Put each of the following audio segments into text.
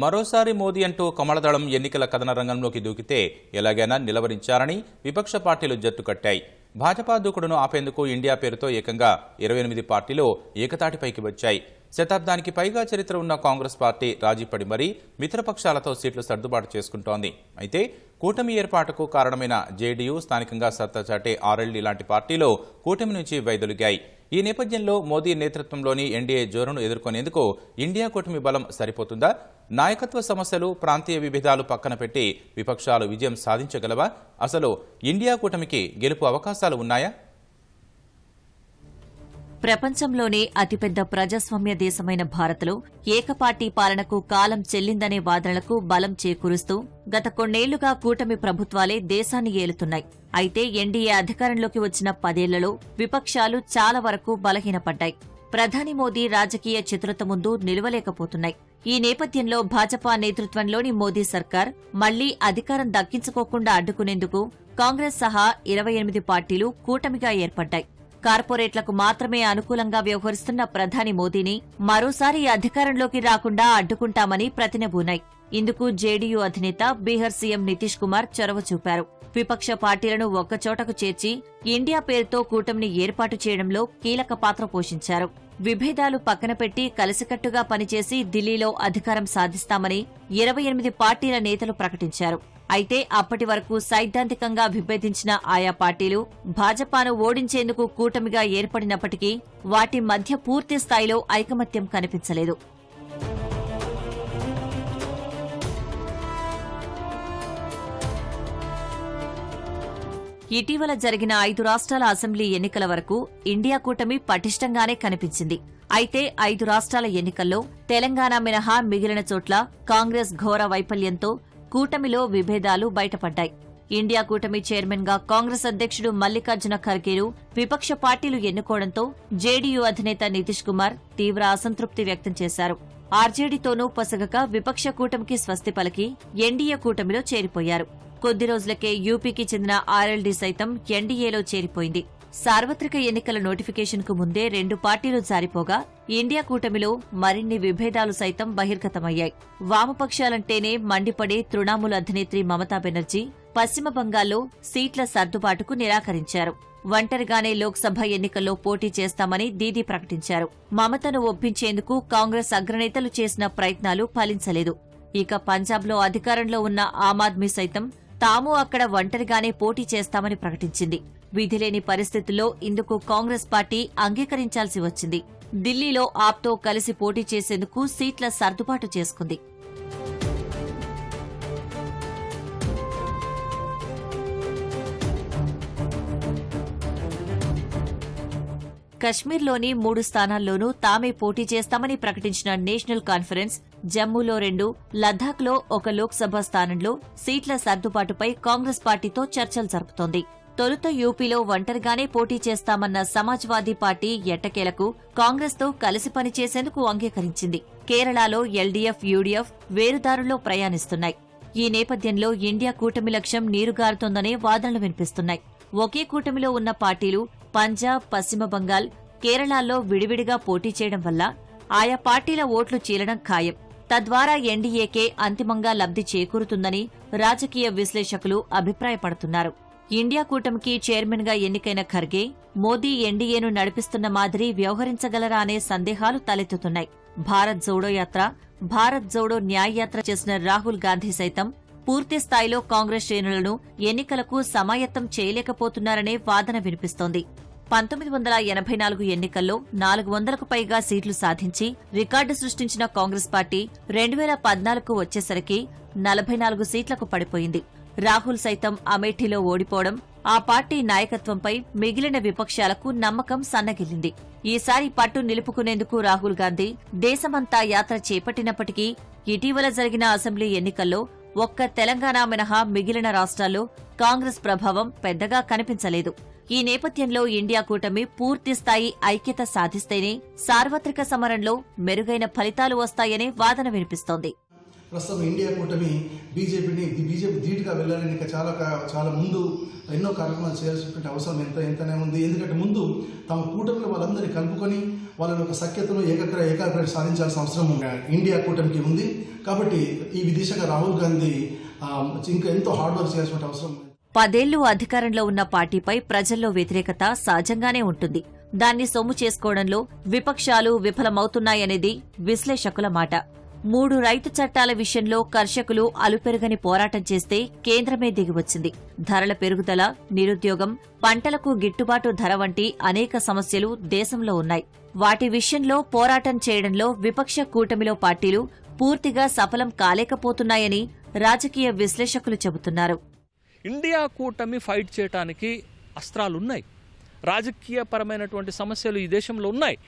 మరోసారి మోదీ అంటూ కమలదళం ఎన్నికల కథన రంగంలోకి దూకితే ఎలాగైనా నిలవరించారని విపక్ష పార్టీలు జట్టు కట్టాయి. భాజపా దూకుడును ఆపేందుకు ఇండియా పేరుతో ఏకంగా 28 పార్టీలు ఏకతాటిపైకి వచ్చాయి. శతాబ్దానికి పైగా చరిత్ర ఉన్న కాంగ్రెస్ పార్టీ రాజీపడి మరీ మిత్రపక్షాలతో సీట్లు సర్దుబాటు చేసుకుంటోంది. అయితే కూటమి ఏర్పాటుకు కారణమైన జేడీయూ, స్థానికంగా సత్తా చాటే ఆర్ఎల్డీ లాంటి పార్టీలు కూటమి నుంచి వైదొలిగాయి. ఈ నేపథ్యంలో మోదీ నేతృత్వంలోని ఎన్డీఏ జోరును ఎదుర్కొనేందుకు ఇండియా కూటమి బలం సరిపోతుందా? నాయకత్వ సమస్యలు, ప్రాంతీయ విభేదాలు పక్కన పెట్టి విపక్షాలు విజయం సాధించగలవా? అసలు ఇండియా కూటమికి గెలుపు అవకాశాలు ఉన్నాయా? ప్రపంచంలోనే అతిపెద్ద ప్రజాస్వామ్య దేశమైన భారత్లో ఏకపార్టీ పాలనకు కాలం చెల్లిందనే వాదనలకు బలం చేకూరుస్తూ గత కొన్నేళ్లుగా కూటమి ప్రభుత్వాలే దేశాన్ని ఏలుతున్నాయి. అయితే ఎన్డీఏ అధికారంలోకి వచ్చిన 10 ఏళ్లలో విపక్షాలు చాలా వరకు బలహీనపడ్డాయి. ప్రధాని మోదీ రాజకీయ చతురత ముందు నిలవలేకపోతున్నాయి. ఈ నేపథ్యంలో భాజపా నేతృత్వంలోని మోదీ సర్కార్ మళ్లీ అధికారం దక్కించుకోకుండా అడ్డుకునేందుకు కాంగ్రెస్ సహా 28 పార్టీలు కూటమిగా ఏర్పడ్డాయి. కార్పొరేట్లకు మాత్రమే అనుకూలంగా వ్యవహరిస్తున్న ప్రధాని మోదీని మరోసారి అధికారంలోకి రాకుండా అడ్డుకుంటామని ప్రతినబూనాయి. ఇందుకు జేడీయూ అధినేత బీహార్ సీఎం నితీష్ కుమార్ చొరవ చూపారు. విపక్ష పార్టీలను ఒక్కచోటకు చేర్చి ఇండియా పేరుతో కూటమిని ఏర్పాటు చేయడంలో కీలక పాత్ర పోషించారు. విభేదాలు పక్కన పెట్టి కలిసికట్టుగా పనిచేసి ఢిల్లీలో అధికారం సాధిస్తామని 28 పార్టీల నేతలు ప్రకటించారు. అయితే అప్పటి వరకు సైద్ధాంతికంగా విభేదించిన ఆయా పార్టీలు భాజపాను ఓడించేందుకు కూటమిగా ఏర్పడినప్పటికీ వాటి మధ్య పూర్తి స్థాయిలో ఐకమత్యం కనిపించలేదు. ఇటీవల జరిగిన 5 రాష్ట్రాల అసెంబ్లీ ఎన్నికల వరకు ఇండియా కూటమి పటిష్టంగానే కనిపించింది. అయితే 5 రాష్ట్రాల ఎన్నికల్లో తెలంగాణ మినహా మిగిలిన చోట్ల కాంగ్రెస్ ఘోర వైఫల్యంతో కూటమిలో విభేదాలు బయటపడ్డాయి. ఇండియా కూటమి చైర్మన్ గా కాంగ్రెస్ అధ్యక్షుడు మల్లికార్జున ఖర్గేను విపక్ష పార్టీలు ఎన్నుకోవడంతో జేడీయూ అధినేత నితీష్ కుమార్ తీవ్ర అసంతృప్తి వ్యక్తం చేశారు. ఆర్జేడీతోనూ పొసగక విపక్ష కూటమికి స్వస్తి పలికి ఎన్డీఏ కూటమిలో చేరిపోయారు. కొద్ది రోజులకే యూపీకి చెందిన ఆర్ఎల్డీ సైతం ఎన్డీఏలో చేరిపోయింది. సార్వత్రిక ఎన్నికల నోటిఫికేషన్కు ముందే 2 పార్టీలు జారిపోగా ఇండియా కూటమిలో మరిన్ని విభేదాలు సైతం బహిర్గతమయ్యాయి. వామపక్షాలంటేనే మండిపడే తృణమూల్ అధినేత్రి మమతా బెనర్జీ పశ్చిమ బంగాల్లో సీట్ల సర్దుబాటుకు నిరాకరించారు. ఒంటరిగానే లోక్సభ ఎన్నికల్లో పోటీ చేస్తామని దీదీ ప్రకటించారు. మమతను ఒప్పించేందుకు కాంగ్రెస్ అగ్రనేతలు చేసిన ప్రయత్నాలు ఫలించలేదు. ఇక పంజాబ్లో అధికారంలో ఉన్న ఆమ్ ఆద్మీ సైతం తాము అక్కడ ఒంటరిగానే పోటీ చేస్తామని ప్రకటించింది. విధిలేని పరిస్థితుల్లో ఇందుకు కాంగ్రెస్ పార్టీ అంగీకరించాల్సి వచ్చింది. ఢిల్లీలో ఆప్తో కలిసి పోటీ చేసేందుకు సీట్ల సర్దుబాటు చేసుకుంది. కశ్మీర్లోని 3 స్థానాల్లోనూ తామే పోటీ చేస్తామని ప్రకటించిన నేషనల్ కాన్ఫరెన్స్ జమ్మూలో 2, లద్దాఖ్లో 1 లోక్సభ స్థానంలో సీట్ల సర్దుబాటుపై కాంగ్రెస్ పార్టీతో చర్చలు జరుపుతోంది. తొలుత యూపీలో ఒంటరిగానే పోటీ చేస్తామన్న సమాజ్వాదీ పార్టీ ఎట్టకేలకు కాంగ్రెస్తో కలిసి పనిచేసేందుకు అంగీకరించింది. కేరళలో ఎల్డీఎఫ్, యూడీఎఫ్ వేరుదారుల్లో ప్రయాణిస్తున్నాయి. ఈ నేపథ్యంలో ఇండియా కూటమి లక్ష్యం నీరుగారుతోందనే వాదనలు వినిపిస్తున్నాయి. ఒకే కూటమిలో ఉన్న పార్టీలు పంజాబ్, పశ్చిమ బంగాల్, కేరళలో విడివిడిగా పోటీ చేయడం వల్ల ఆయా పార్టీల ఓట్లు చీలడం ఖాయం. తద్వారా ఎన్డీఏకే అంతిమంగా లబ్ధి చేకూరుతుందని రాజకీయ విశ్లేషకులు అభిప్రాయపడుతున్నారు. ఇండియా కూటమికి చైర్మన్ గా ఎన్నికైన ఖర్గే మోదీ ఎన్డీఏను నడిపిస్తున్న మాదిరి వ్యవహరించగలరా అనే సందేహాలు తలెత్తుతున్నాయి. భారత్ జోడో యాత్ర, భారత్ జోడో న్యాయ్ యాత్ర చేసిన రాహుల్ గాంధీ సైతం పూర్తి స్థాయిలో కాంగ్రెస్ శ్రేణులను ఎన్నికలకు సమాయత్తం చేయలేకపోతున్నారనే వాదన వినిపిస్తోంది. 1984 ఎన్నికల్లో 400కు పైగా సీట్లు సాధించి రికార్డు సృష్టించిన కాంగ్రెస్ పార్టీ 2014కు వచ్చేసరికి 44 సీట్లకు పడిపోయింది. రాహుల్ సైతం అమేఠీలో ఓడిపోవడం ఆ పార్టీ నాయకత్వంపై మిగిలిన విపక్షాలకు నమ్మకం సన్నగిల్లింది. ఈసారి పట్టు నిలుపుకునేందుకు రాహుల్ గాంధీ దేశమంతా యాత్ర చేపట్టినప్పటికీ ఇటీవల జరిగిన అసెంబ్లీ ఎన్నికల్లో ఒక్క తెలంగాణ మినహా మిగిలిన రాష్ట్రాల్లో కాంగ్రెస్ ప్రభావం పెద్దగా కనిపించలేదు. ఈ నేపథ్యంలో ఇండియా కూటమి పూర్తిస్థాయి ఐక్యత సాధిస్తేనే సార్వత్రిక సమరంలో మెరుగైన ఫలితాలు వస్తాయనే వాదన వినిపిస్తోంది. ప్రస్తుతం ఇండియా కూటమి బీజేపీ ధీటుగా వెళ్ళాలని ఇంకా చాలా ముందు ఎన్నో కార్యక్రమాలు చేయాల్సినటువంటి అవసరం ఎంతనే ఉంది. ఎందుకంటే ముందు తమ కూటమిలో వాళ్ళందరినీ కలుపుకొని వాళ్ళని ఒక సఖ్యతను ఏకాగ్రత సాధించాల్సిన అవసరం ఇండియా కూటమికి ఉంది. కాబట్టి ఈ దిశగా రాహుల్ గాంధీ ఇంకా ఎంతో హార్డ్ వర్క్ చేయాల్సిన అవసరం. 10 ఏళ్లు అధికారంలో ఉన్న పార్టీపై ప్రజల్లో వ్యతిరేకత సహజంగానే ఉంటుంది. దాన్ని సొమ్ము చేసుకోవడంలో విపక్షాలు విఫలమవుతున్నాయనేది విశ్లేషకుల మాట. 3 రైతు చట్టాల విషయంలో కర్షకులు అలుపెరుగని పోరాటం చేస్తే కేంద్రమే దిగివచ్చింది. ధరల పెరుగుదల, నిరుద్యోగం, పంటలకు గిట్టుబాటు ధర వంటి అనేక సమస్యలు దేశంలో ఉన్నాయి. వాటి విషయంలో పోరాటం చేయడంలో విపక్ష కూటమిలో పార్టీలు పూర్తిగా సఫలం కాలేకపోతున్నాయని రాజకీయ విశ్లేషకులు చెబుతున్నారు. ఇండియా కూటమి ఫైట్ చేయడానికి అస్త్రాలున్నాయి. రాజకీయపరమైనటువంటి సమస్యలు ఈ దేశంలో ఉన్నాయి.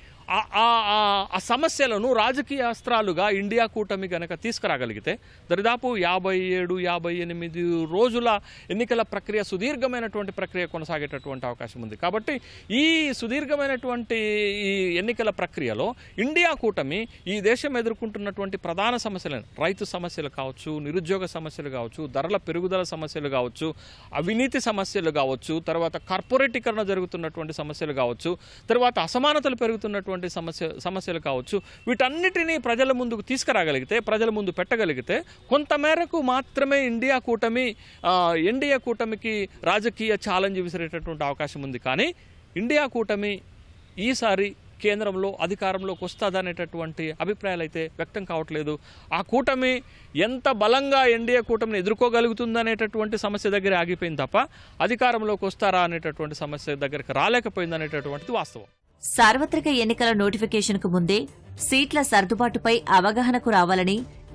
ఆ సమస్యలను రాజకీయ అస్త్రాలుగా ఇండియా కూటమి గనక తీసుకురాగలిగితే దరిదాపు 57-58 రోజుల ఎన్నికల ప్రక్రియ, సుదీర్ఘమైనటువంటి ప్రక్రియ కొనసాగేటటువంటి అవకాశం ఉంది. కాబట్టి ఈ సుదీర్ఘమైనటువంటి ఈ ఎన్నికల ప్రక్రియలో ఇండియా కూటమి ఈ దేశం ఎదుర్కొంటున్నటువంటి ప్రధాన సమస్యలను, రైతు సమస్యలు కావచ్చు, నిరుద్యోగ సమస్యలు కావచ్చు, ధరల పెరుగుదల సమస్యలు కావచ్చు, అవినీతి సమస్యలు కావచ్చు, తర్వాత కార్పొరేటీకరణ జరుగుతున్నటువంటి సమస్యలు కావచ్చు, తర్వాత అసమానతలు పెరుగుతున్నటువంటి సమస్యలు కావచ్చు, వీటన్నిటినీ ప్రజల ముందుకు తీసుకురాగలిగితే, ప్రజల ముందు పెట్టగలిగితే కొంతమేరకు మాత్రమే ఎన్డీఏ కూటమికి రాజకీయ ఛాలెంజ్ విసిరేటటువంటి అవకాశం ఉంది. కానీ ఇండియా కూటమి ఈసారి కేంద్రంలో అధికారంలోకి వస్తుందనేటటువంటి అభిప్రాయాలు అయితే వ్యక్తం కావట్లేదు. ఆ కూటమి ఎంత బలంగా ఎన్డీఏ కూటమిని ఎదుర్కోగలుగుతుందనేటటువంటి సమస్య దగ్గర ఆగిపోయింది తప్ప అధికారంలోకి వస్తారా అనేటటువంటి సమస్య దగ్గరికి రాలేకపోయిందనేటటువంటిది వాస్తవం. సార్వత్రిక ఎన్నికల నోటిఫికేషన్కు ముందే సీట్ల సర్దుబాటుపై అవగాహనకు రావాలని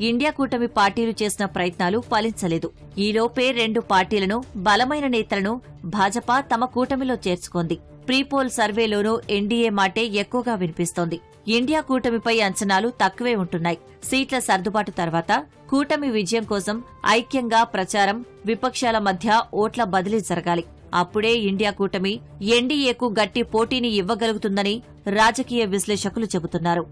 ఇండియా కూటమి పార్టీలు చేసిన ప్రయత్నాలు ఫలించలేదు. ఈలోపే 2 పార్టీలను, బలమైన నేతలను భాజపా తమ కూటమిలో చేర్చుకుంది. ప్రీపోల్ సర్వేలోనూ ఎన్డీఏ మాటే ఎక్కువగా వినిపిస్తోంది. ఇండియా కూటమిపై అంచనాలు తక్కువే ఉంటున్నాయి. సీట్ల సర్దుబాటు తర్వాత కూటమి విజయం కోసం ఐక్యంగా ప్రచారం, విపక్షాల మధ్య ఓట్ల బదిలీ జరగాలి. అప్పుడే ఇండియా కూటమి ఎన్డీఏకు గట్టి పోటీని ఇవ్వగలుగుతుందని రాజకీయ విశ్లేషకులు చెబుతున్నారు.